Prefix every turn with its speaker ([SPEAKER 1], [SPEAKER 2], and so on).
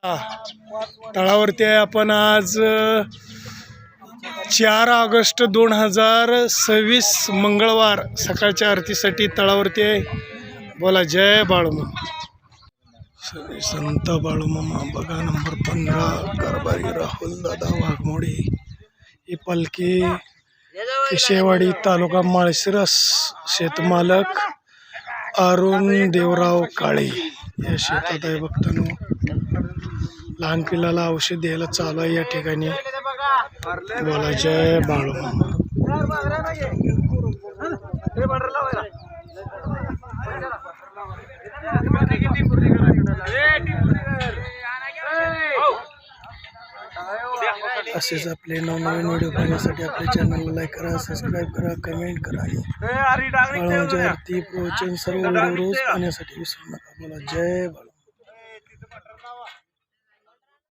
[SPEAKER 1] तळावरती आहे आपण आज 4 ऑगस्ट 2026 मंगळवार सकाळच्या आरतीसाठी तळावरती आहे. बोला जय बाळूमामा. श्री संत बाळूमामा. बघा नंबर 15 कारभारी राहुल दादा वाघमोडे. ही पालखी केशेवाडी तालुका माळशिरस. शेतमालक अरुण देवराव काळे या शेतात आहे. बघताना लहान पिल्लाला औषध द्यायला चालू आहे या ठिकाणी. बोला जय बाळूमामा. असेच आपले नवनवीन व्हिडिओ पाहण्यासाठी आपल्या चॅनलला लाईक करा, सबस्क्राईब करा, कमेंट करा आणि बाळूमामाची आरती प्रवचन सर्व व्हिडिओ रोज पाहण्यासाठी विसरू नका. बोला जय बाळूमामा.